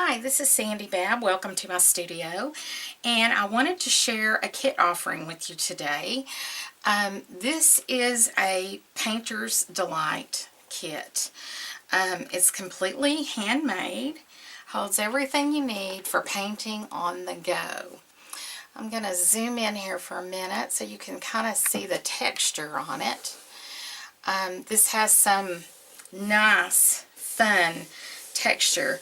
Hi, this is Sandy Babb. Welcome to my studio, and I wanted to share a kit offering with you today. This is a Painter's Delight kit. It's completely handmade, holds everything you need for painting on the go. I'm going to zoom in here for a minute so you can kind of see the texture on it. This has some nice, fun texture.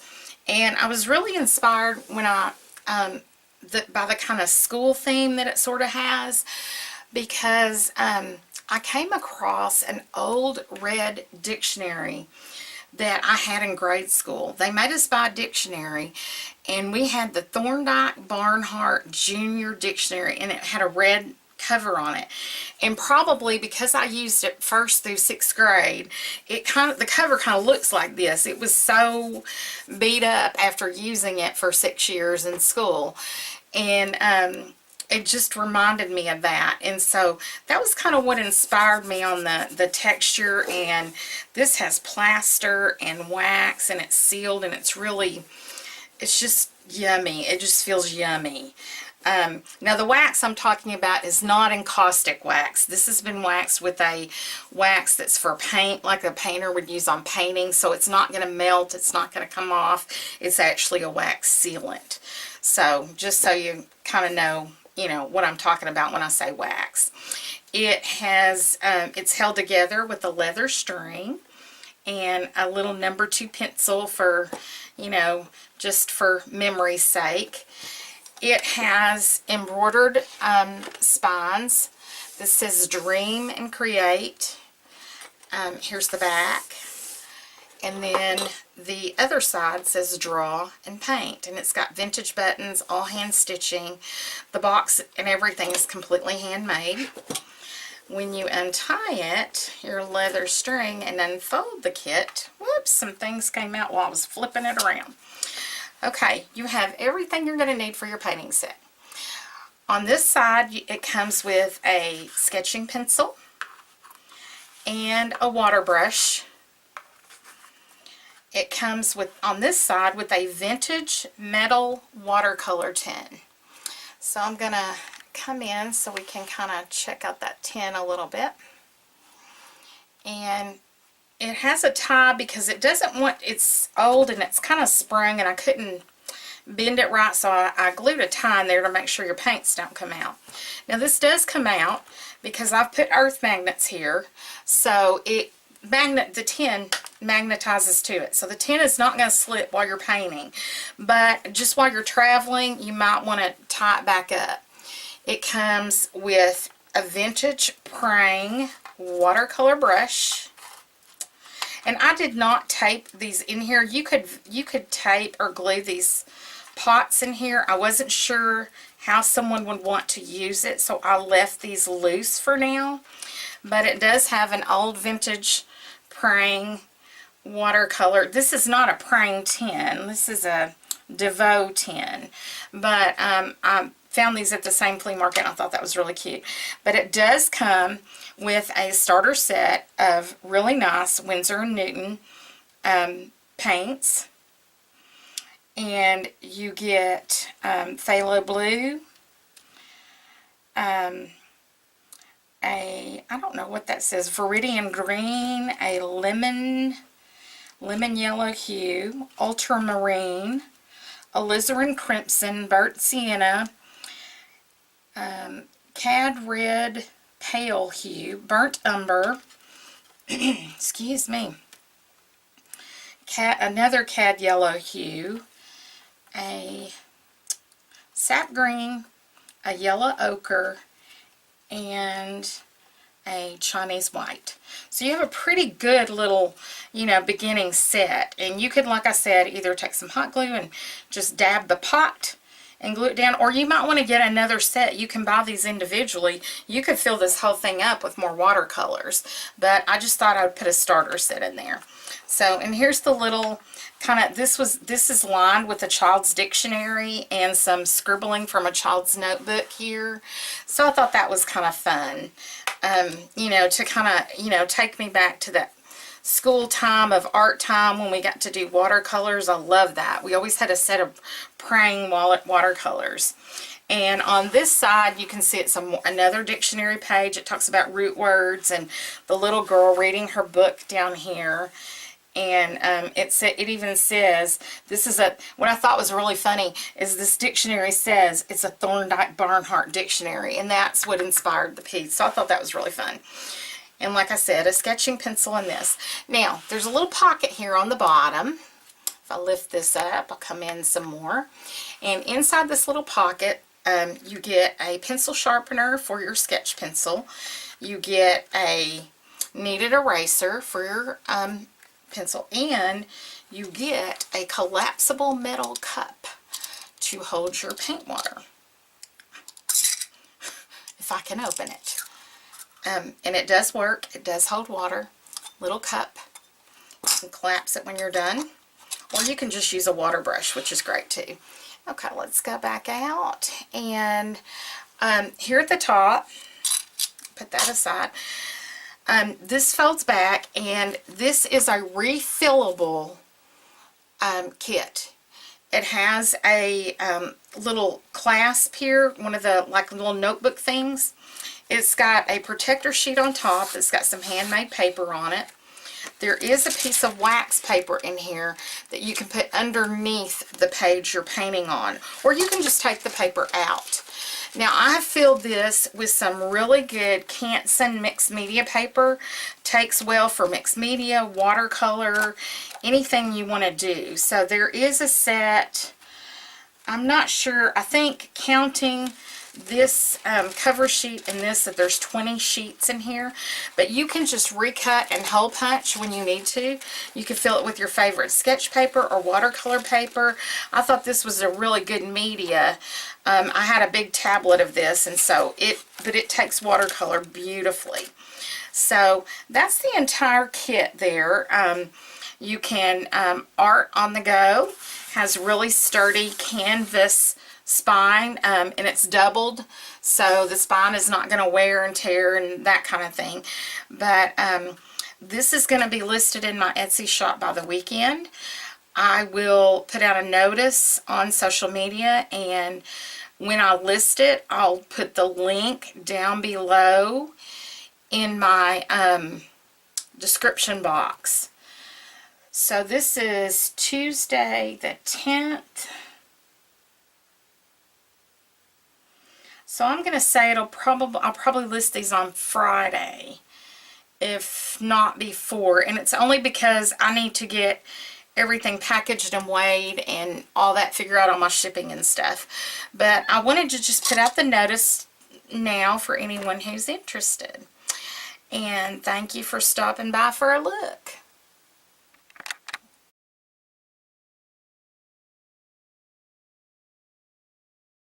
And I was really inspired when by the kind of school theme that it sort of has, because I came across an old red dictionary that I had in grade school. They made us buy a dictionary, and we had the Thorndike Barnhart Junior Dictionary, and it had a red cover on it. And probably because I used it first through sixth grade, the cover kind of looks like this. It was so beat up after using it for 6 years in school, and it just reminded me of that. And so that was kind of what inspired me on the texture. And this has plaster and wax, and it's sealed, and it's just yummy. It just feels yummy. Now the wax I'm talking about is not encaustic wax. This has been waxed with a wax that's for paint, like a painter would use on painting, so it's not going to melt, it's not going to come off. It's actually a wax sealant. So just so you kind of know, what I'm talking about when I say wax. It has, it's held together with a leather string and a little number 2 pencil for, just for memory's sake. It has embroidered spines. This says Dream and Create. Here's the back. And then the other side says Draw and Paint. And it's got vintage buttons, all hand stitching. The box and everything is completely handmade. When you untie it, your leather string, and unfold the kit, whoops, some things came out while I was flipping it around. Okay, you have everything you're going to need for your painting set. On this side, it comes with a sketching pencil and a water brush. It comes with, on this side, with a vintage metal watercolor tin. So I'm going to come in so we can kind of check out that tin a little bit. And it has a tie because it doesn't want, it's old and it's kind of sprung, and I couldn't bend it right, so I glued a tie in there to make sure your paints don't come out. Now this does come out because I've put earth magnets here, so the tin magnetizes to it. So the tin is not going to slip while you're painting, but just while you're traveling, you might want to tie it back up. It comes with a vintage Prang watercolor brush. And I did not tape these in here. You could tape or glue these pots in here. I wasn't sure how someone would want to use it, so I left these loose for now. But it does have an old vintage Prang watercolor. This is not a Prang tin. This is a DeVoe tin. But I found these at the same flea market, and I thought that was really cute. But it does come with a starter set of really nice Winsor & Newton paints. And you get phthalo blue, I don't know what that says, Viridian green, a lemon yellow hue, ultramarine, alizarin crimson, burnt sienna, cad red pale hue, burnt umber, excuse me, another cad yellow hue, a sap green, a yellow ochre, and a Chinese white. So you have a pretty good little, beginning set. And you could, like I said, either take some hot glue and just dab the pot and glue it down, or you might want to get another set. You can buy these individually. You could fill this whole thing up with more watercolors, but I just thought I would put a starter set in there. So, and here's the little kind of, this is lined with a child's dictionary and some scribbling from a child's notebook here. So I thought that was kind of fun, to kind of, take me back to that school time of art time when we got to do watercolors. I love that. We always had a set of praying watercolors. And on this side, you can see it's another dictionary page. It talks about root words and the little girl reading her book down here. And it even says, what I thought was really funny is this dictionary says it's a Thorndike Barnhart dictionary, and that's what inspired the piece. So I thought that was really fun. And like I said, a sketching pencil in this. Now, there's a little pocket here on the bottom. If I lift this up, I'll come in some more. And inside this little pocket, you get a pencil sharpener for your sketch pencil. You get a kneaded eraser for your pencil, and you get a collapsible metal cup to hold your paint water, if I can open it. And it does work. It does hold water. Little cup. You can collapse it when you're done, or you can just use a water brush, which is great too. Okay, let's go back out, and here at the top, put that aside. This folds back, and this is a refillable kit. It has a little clasp here, one of the like little notebook things. It's got a protector sheet on top that's got some handmade paper on it. There is a piece of wax paper in here that you can put underneath the page you're painting on, or you can just take the paper out. Now, I filled this with some really good Canson mixed media paper. Takes well for mixed media, watercolor, anything you want to do. So there is a set, I'm not sure, I think counting this cover sheet and this, that there's 20 sheets in here, but you can just recut and hole punch when you need to. You can fill it with your favorite sketch paper or watercolor paper. I thought this was a really good media. I had a big tablet of this, and so it takes watercolor beautifully. So that's the entire kit there. You can art on the go. Has really sturdy canvas spine, and it's doubled, so the spine is not going to wear and tear and that kind of thing. But this is going to be listed in my Etsy shop by the weekend. I will put out a notice on social media, and when I list it, I'll put the link down below in my description box. So this is Tuesday the 10th. So I'm going to say I'll probably list these on Friday, if not before. And it's only because I need to get everything packaged and weighed and all that, figure out all my shipping and stuff. But I wanted to just put out the notice now for anyone who's interested. And thank you for stopping by for a look.